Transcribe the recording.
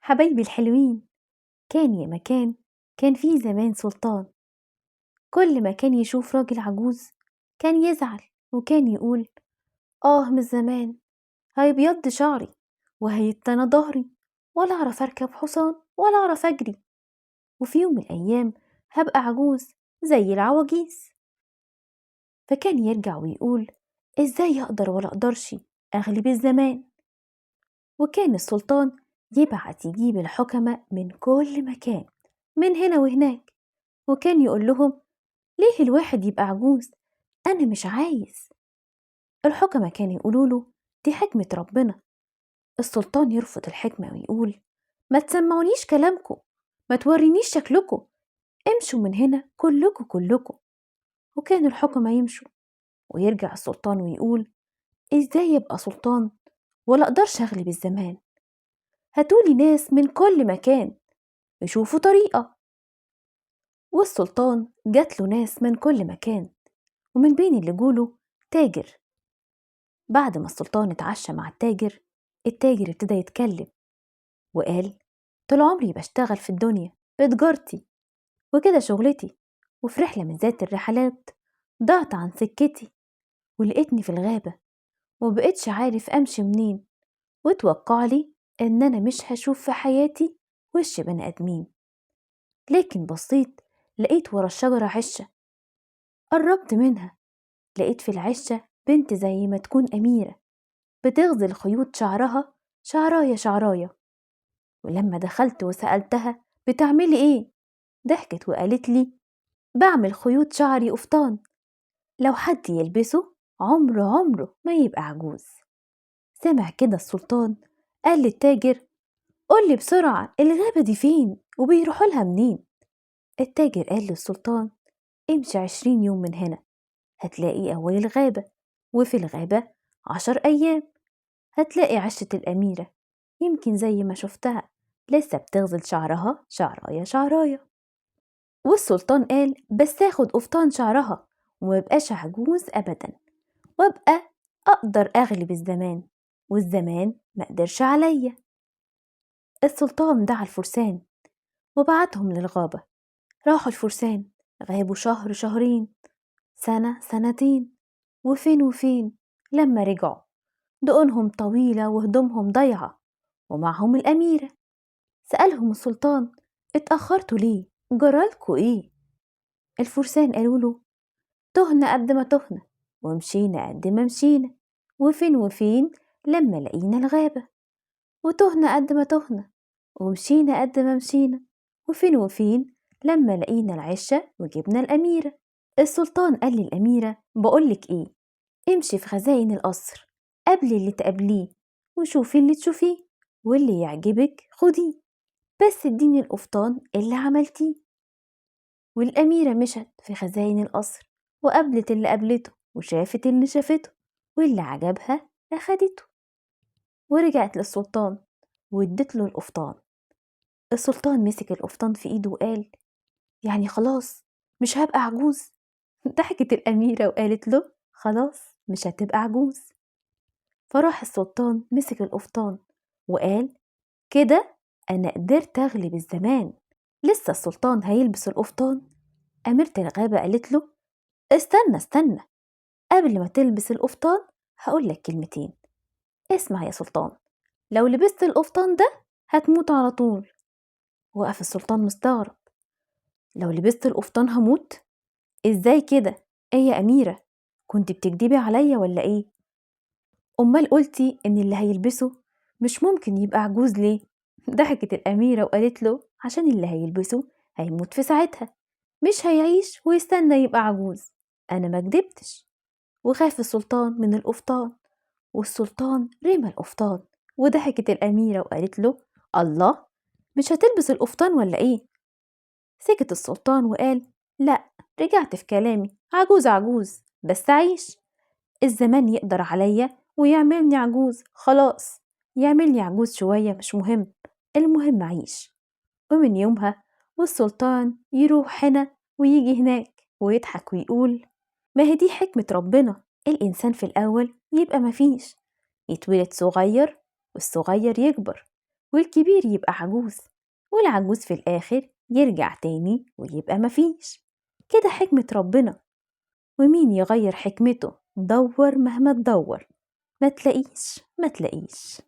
حبايبي الحلوين، كان يا مكان كان في زمان سلطان. كل ما كان يشوف راجل عجوز كان يزعل وكان يقول: من زمان هيبيض شعري وهيتنى ظهري، ولا أعرف أركب حصان ولا أعرف أجري، وفي يوم من الأيام هبقى عجوز زي العواجيز. فكان يرجع ويقول: إزاي أقدر ولا أقدرش أغلب الزمان. وكان السلطان يبعت يجيب الحكمة من كل مكان، من هنا وهناك، وكان يقول لهم: ليه الواحد يبقى عجوز؟ أنا مش عايز. الحكمة كانوا يقولوا له: دي حكمة ربنا. السلطان يرفض الحكمة ويقول: ما تسمعونيش كلامكم، ما تورينيش شكلكم، امشوا من هنا كلكم كلكم. وكان الحكمة يمشوا، ويرجع السلطان ويقول: ازاي يبقى سلطان ولا اقدرش اغلب الزمان؟ هاتولي ناس من كل مكان يشوفوا طريقة. والسلطان جات له ناس من كل مكان، ومن بين اللي جوله تاجر. بعد ما السلطان اتعشى مع التاجر، التاجر ابتدى يتكلم وقال: طول عمري بشتغل في الدنيا بتجارتي، وكده شغلتي، وفي رحلة من ذات الرحلات ضعت عن سكتي، ولقيتني في الغابة ومبقتش عارف أمشي منين، واتوقع لي إن أنا مش هشوف في حياتي وش بني آدمين. لكن بصيت لقيت ورا الشجرة عشة، قربت منها لقيت في العشة بنت زي ما تكون أميرة بتغزل خيوط شعرها شعراية شعراية. ولما دخلت وسألتها: بتعملي إيه؟ ضحكت وقالت لي: بعمل خيوط شعري قفطان، لو حد يلبسه عمره ما يبقى عجوز. سمع كده السلطان، قال للتاجر: قولي بسرعة الغابة دي فين وبيروحوا لها منين؟ التاجر قال للسلطان: امشي 20 يوم من هنا هتلاقي أول الغابة، وفي الغابة 10 أيام هتلاقي عشة الأميرة، يمكن زي ما شفتها لسه بتغزل شعرها شعراية شعراية. والسلطان قال: بس اخد قفطان شعرها ومبقاش عجوز أبدا، وابقى أقدر أغلب الزمان، والزمان مقدرش عليا. السلطان دعا الفرسان وبعتهم للغابة. راحوا الفرسان، غابوا شهر شهرين، سنة سنتين، وفين لما رجعوا دقونهم طويلة وهدومهم ضيعة ومعهم الأميرة. سألهم السلطان: اتأخرتوا ليه؟ جرالكوا ايه؟ الفرسان قالوله: تهنا قد ما تهنا ومشينا قد ما مشينا، وفين لما لقينا الغابة، وتهنا قد ما تهنا ومشينا قد ما مشينا، وفين لما لقينا العشة وجبنا الأميرة. السلطان قال للأميرة: بقولك ايه، امشي في خزائن القصر، قبلي اللي تقابليه وشوفي اللي تشوفيه، واللي يعجبك خديه، بس اديني القفطان اللي عملتيه. والأميرة مشت في خزائن القصر وقابلت اللي قابلته وشافت اللي شافته، واللي عجبها أخدته، ورجعت للسلطان وادت له القفطان. السلطان مسك القفطان في ايده وقال: يعني خلاص مش هبقى عجوز؟ ضحكت الأميرة وقالت له: خلاص مش هتبقى عجوز. فراح السلطان مسك القفطان وقال: كده أنا قدرت أغلب الزمان. لسه السلطان هيلبس القفطان، أميرة الغابة قالت له: استنى، قبل ما تلبس القفطان هقولك كلمتين. اسمع يا سلطان، لو لبست القفطان ده هتموت على طول. وقف السلطان مستغرب: لو لبست القفطان هموت؟ ازاي كده؟ ايه يا أميرة، كنت بتكدبي عليا ولا ايه؟ أمال قلتي إن اللي هيلبسه مش ممكن يبقى عجوز ليه؟ ضحكت الأميرة وقالت له: عشان اللي هيلبسه هيموت في ساعتها، مش هيعيش ويستنى يبقى عجوز. أنا ما كدبتش. وخاف السلطان من القفطان، والسلطان رمى القفطان. وضحكت الأميرة وقالت له: الله، مش هتلبس القفطان ولا إيه؟ سكت السلطان وقال: لا، رجعت في كلامي، عجوز عجوز بس أعيش. الزمان يقدر عليا ويعملني عجوز، خلاص يعملني عجوز شوية مش مهم، المهم أعيش. ومن يومها والسلطان يروح هنا ويجي هناك ويضحك ويقول: ما هي دي حكمة ربنا، الإنسان في الأول يبقى مفيش، يتولد صغير والصغير يكبر، والكبير يبقى عجوز، والعجوز في الآخر يرجع تاني ويبقى مفيش. كده حكمة ربنا، ومين يغير حكمته؟ دور مهما تدور، ما تلاقيش.